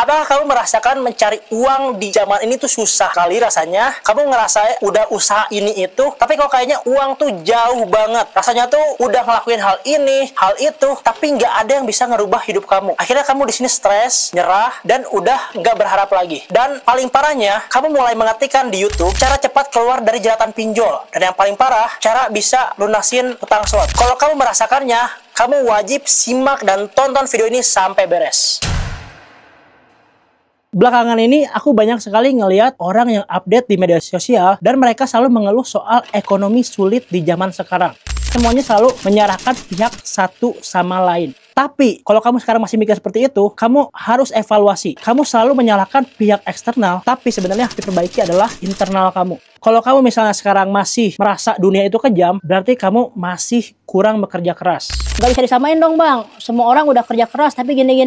Apakah kamu merasakan mencari uang di zaman ini tuh susah kali rasanya? Kamu ngerasa udah usaha ini itu, tapi kok kayaknya uang tuh jauh banget. Rasanya tuh udah ngelakuin hal ini, hal itu, tapi nggak ada yang bisa ngerubah hidup kamu. Akhirnya kamu di sini stres, nyerah, dan udah nggak berharap lagi. Dan paling parahnya, kamu mulai mengetikkan di YouTube cara cepat keluar dari jeratan pinjol. Dan yang paling parah, cara bisa lunasin utang slot. Kalau kamu merasakannya, kamu wajib simak dan tonton video ini sampai beres. Belakangan ini aku banyak sekali ngelihat orang yang update di media sosial dan mereka selalu mengeluh soal ekonomi sulit di zaman sekarang. Semuanya selalu menyalahkan pihak satu sama lain. Tapi, kalau kamu sekarang masih mikir seperti itu, kamu harus evaluasi. Kamu selalu menyalahkan pihak eksternal, tapi sebenarnya yang diperbaiki adalah internal kamu. Kalau kamu misalnya sekarang masih merasa dunia itu kejam, berarti kamu masih kurang bekerja keras. Gak bisa disamain dong bang, semua orang udah kerja keras tapi gini.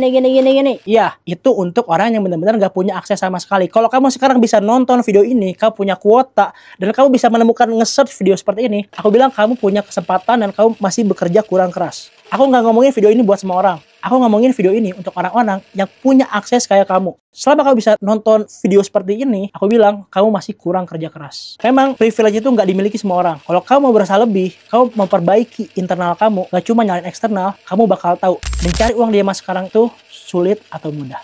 Iya, itu untuk orang yang benar-benar gak punya akses sama sekali. Kalau kamu sekarang bisa nonton video ini, kamu punya kuota, dan kamu bisa menemukan nge-search video seperti ini, aku bilang kamu punya kesempatan dan kamu masih bekerja kurang keras. Aku nggak ngomongin video ini buat semua orang. Aku ngomongin video ini untuk orang-orang yang punya akses kayak kamu. Selama kamu bisa nonton video seperti ini, aku bilang kamu masih kurang kerja keras. Memang privilege itu nggak dimiliki semua orang. Kalau kamu mau berusaha lebih, kamu memperbaiki internal kamu, nggak cuma nyalain eksternal, kamu bakal tahu mencari uang di zaman sekarang tuh sulit atau mudah.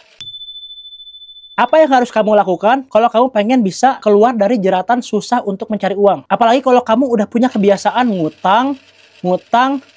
Apa yang harus kamu lakukan kalau kamu pengen bisa keluar dari jeratan susah untuk mencari uang? Apalagi kalau kamu udah punya kebiasaan ngutang,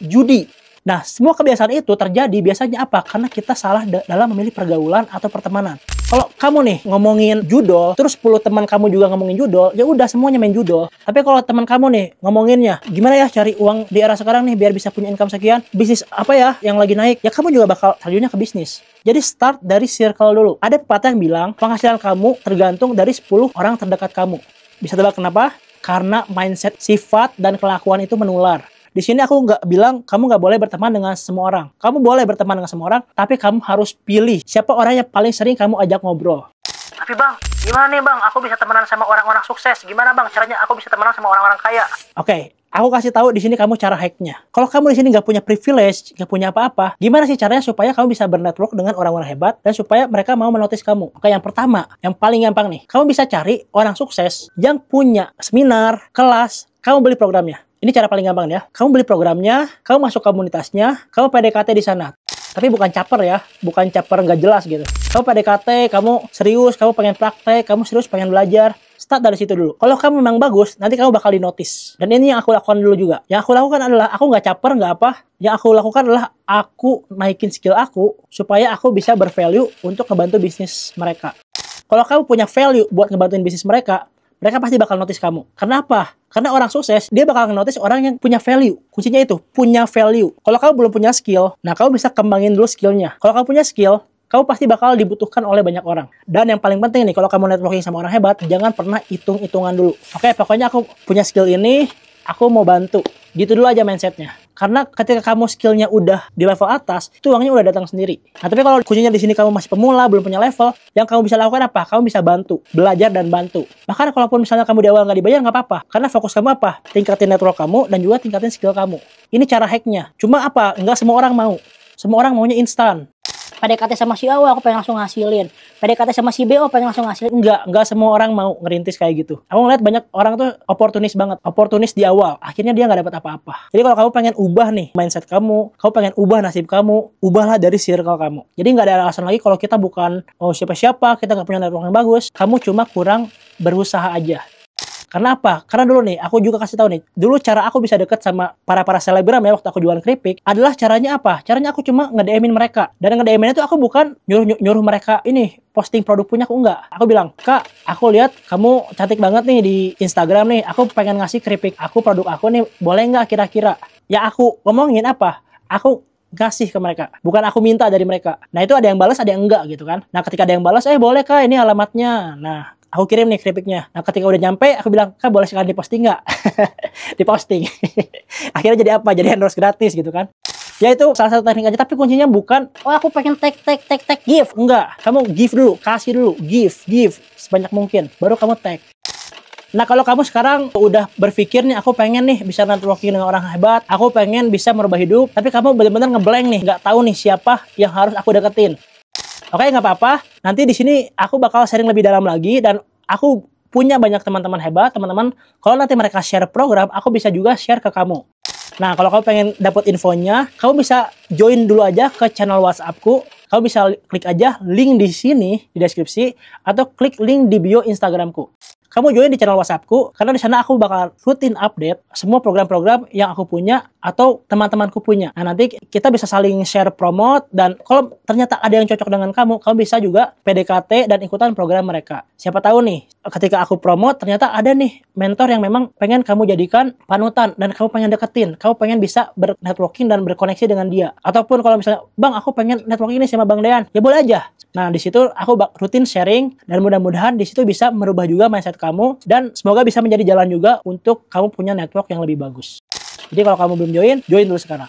judi. Nah, semua kebiasaan itu terjadi biasanya apa? Karena kita salah dalam memilih pergaulan atau pertemanan. Kalau kamu nih ngomongin judol, terus 10 teman kamu juga ngomongin judol, ya udah semuanya main judol. Tapi kalau teman kamu nih ngomonginnya, gimana ya cari uang di era sekarang nih biar bisa punya income sekian, bisnis apa ya yang lagi naik, ya kamu juga bakal terjunnya ke bisnis. Jadi start dari circle dulu. Ada pepatah yang bilang, penghasilan kamu tergantung dari 10 orang terdekat kamu. Bisa tebak kenapa? Karena mindset, sifat, dan kelakuan itu menular. Di sini aku nggak bilang kamu nggak boleh berteman dengan semua orang. Kamu boleh berteman dengan semua orang, tapi kamu harus pilih siapa orang yang paling sering kamu ajak ngobrol. Tapi bang, gimana nih bang? Aku bisa temenan sama orang-orang sukses. Gimana bang? Caranya aku bisa temenan sama orang-orang kaya. Oke, aku kasih tahu di sini kamu cara hacknya. Kalau kamu di sini nggak punya privilege, nggak punya apa-apa, gimana sih caranya supaya kamu bisa bernetwork dengan orang-orang hebat dan supaya mereka mau menotis kamu? Oke, yang pertama, yang paling gampang nih, kamu bisa cari orang sukses yang punya seminar, kelas, kamu beli programnya. Ini cara paling gampang ya. Kamu beli programnya, kamu masuk komunitasnya, kamu PDKT di sana. Tapi bukan caper ya, bukan caper nggak jelas gitu. Kamu PDKT, kamu serius, kamu pengen praktek, kamu serius pengen belajar. Start dari situ dulu. Kalau kamu memang bagus, nanti kamu bakal dinotis. Dan ini yang aku lakukan dulu juga. Yang aku lakukan adalah, aku nggak caper, nggak apa. Yang aku lakukan adalah, aku naikin skill aku, supaya aku bisa bervalue untuk ngebantu bisnis mereka. Kalau kamu punya value buat ngebantuin bisnis mereka pasti bakal notice kamu. Kenapa? Karena orang sukses, dia bakal notice orang yang punya value. Kuncinya itu, punya value. Kalau kamu belum punya skill, nah kamu bisa kembangin dulu skillnya. Kalau kamu punya skill, kamu pasti bakal dibutuhkan oleh banyak orang. Dan yang paling penting nih, kalau kamu networking sama orang hebat, jangan pernah hitung-hitungan dulu. Oke, pokoknya aku punya skill ini, aku mau bantu. Gitu dulu aja mindsetnya. Karena ketika kamu skillnya udah di level atas, itu uangnya udah datang sendiri. Nah, tapi kalau kuncinya di sini kamu masih pemula, belum punya level, yang kamu bisa lakukan apa? Kamu bisa bantu, belajar dan bantu. Bahkan kalaupun misalnya kamu di awal nggak dibayar, nggak apa-apa. Karena fokus kamu apa? Tingkatin network kamu dan juga tingkatin skill kamu. Ini cara hacknya. Cuma apa? Nggak semua orang mau. Semua orang maunya instan. PDKT sama si A, aku pengen langsung ngasilin. PDKT sama si B, pengen langsung ngasilin. Enggak semua orang mau ngerintis kayak gitu. Aku ngeliat banyak orang tuh oportunis banget. Oportunis di awal. Akhirnya dia nggak dapat apa-apa. Jadi kalau kamu pengen ubah nih mindset kamu pengen ubah nasib kamu, ubahlah dari circle kamu. Jadi nggak ada alasan lagi kalau kita bukan siapa-siapa, kita nggak punya network yang bagus. Kamu cuma kurang berusaha aja. Karena apa? Karena dulu nih, aku juga kasih tahu nih. Dulu cara aku bisa deket sama para selebgram ya waktu aku jualan keripik adalah caranya apa? Caranya aku cuma nge-DM-in mereka. Dan nge-DM-in itu aku bukan nyuruh mereka ini posting produk punya aku, enggak. Aku bilang, "Kak, aku lihat kamu cantik banget nih di Instagram nih. Aku pengen ngasih keripik aku, produk aku nih. Boleh nggak kira-kira?" Ya aku ngomongin apa? Aku kasih ke mereka, bukan aku minta dari mereka. Nah itu ada yang balas, ada yang enggak gitu kan. Nah ketika ada yang balas, boleh Kak, ini alamatnya. Nah aku kirim nih keripiknya. Nah ketika udah nyampe, aku bilang, Kak boleh sekali diposting nggak? Diposting. Akhirnya jadi apa? Jadi endorse gratis gitu kan. Ya itu salah satu teknik aja, tapi kuncinya bukan Aku pengen tag give. Enggak, kamu give dulu, kasih dulu, give sebanyak mungkin, baru kamu tag. Nah kalau kamu sekarang udah berpikir nih, aku pengen nih bisa networking dengan orang hebat, aku pengen bisa merubah hidup, tapi kamu benar-benar ngeblank nih, nggak tahu nih siapa yang harus aku deketin. Oke, nggak apa-apa. Nanti di sini aku bakal sharing lebih dalam lagi, dan aku punya banyak teman-teman hebat, teman-teman. Kalau nanti mereka share program, aku bisa juga share ke kamu. Nah, kalau kamu pengen dapat infonya, kamu bisa join dulu aja ke channel WhatsAppku. Kamu bisa klik aja link di sini di deskripsi, atau klik link di bio Instagramku. Kamu join di channel WhatsAppku, karena di sana aku bakal rutin update semua program-program yang aku punya atau teman-temanku punya. Nah, nanti kita bisa saling share promote, dan kalau ternyata ada yang cocok dengan kamu bisa juga PDKT dan ikutan program mereka. Siapa tahu nih, ketika aku promote, ternyata ada nih mentor yang memang pengen kamu jadikan panutan, dan kamu pengen deketin, kamu pengen bisa bernetworking dan berkoneksi dengan dia. Ataupun kalau misalnya, Bang, aku pengen networking ini sama Bang Dean, ya boleh aja. Nah, di situ aku rutin sharing, dan mudah-mudahan di situ bisa merubah juga mindset kamu, dan semoga bisa menjadi jalan juga untuk kamu punya network yang lebih bagus. Jadi kalau kamu belum join dulu sekarang.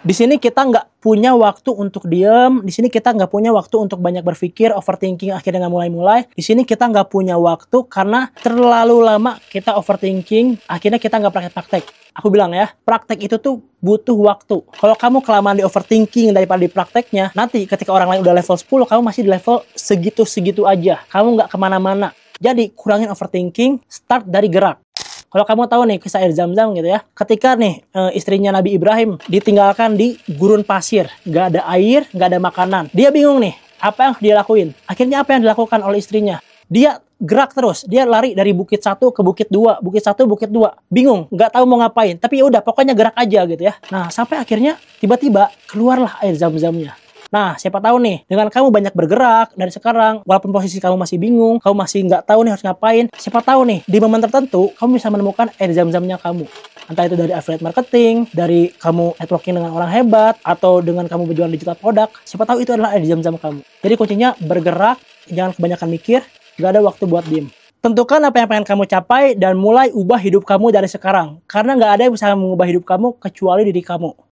Di sini kita nggak punya waktu untuk diem. Di sini kita nggak punya waktu untuk banyak berpikir, overthinking, akhirnya nggak mulai-mulai. Di sini kita nggak punya waktu karena terlalu lama kita overthinking, akhirnya kita nggak praktek-praktek. Aku bilang ya, praktek itu tuh butuh waktu. Kalau kamu kelamaan di overthinking daripada di prakteknya, nanti ketika orang lain udah level 10, kamu masih di level segitu-segitu aja. Kamu nggak kemana-mana. Jadi, kurangin overthinking, start dari gerak. Kalau kamu tahu nih kisah air Zam-Zam gitu ya, ketika nih istrinya Nabi Ibrahim ditinggalkan di gurun pasir, nggak ada air, nggak ada makanan. Dia bingung nih, apa yang dia lakuin? Akhirnya apa yang dilakukan oleh istrinya? Dia gerak terus, dia lari dari bukit 1 ke bukit 2, bukit 1, bukit 2. Bingung, nggak tahu mau ngapain, tapi ya udah pokoknya gerak aja gitu ya. Nah, sampai akhirnya tiba-tiba keluarlah air Zam-Zamnya. Nah, siapa tahu nih, dengan kamu banyak bergerak dari sekarang, walaupun posisi kamu masih bingung, kamu masih nggak tahu nih harus ngapain, siapa tahu nih, di momen tertentu, kamu bisa menemukan air Zam-Zamnya kamu. Entah itu dari affiliate marketing, dari kamu networking dengan orang hebat, atau dengan kamu berjualan digital produk, siapa tahu itu adalah air Zam-Zam kamu. Jadi kuncinya bergerak, jangan kebanyakan mikir, nggak ada waktu buat diem. Tentukan apa yang pengen kamu capai, dan mulai ubah hidup kamu dari sekarang. Karena nggak ada yang bisa mengubah hidup kamu, kecuali diri kamu.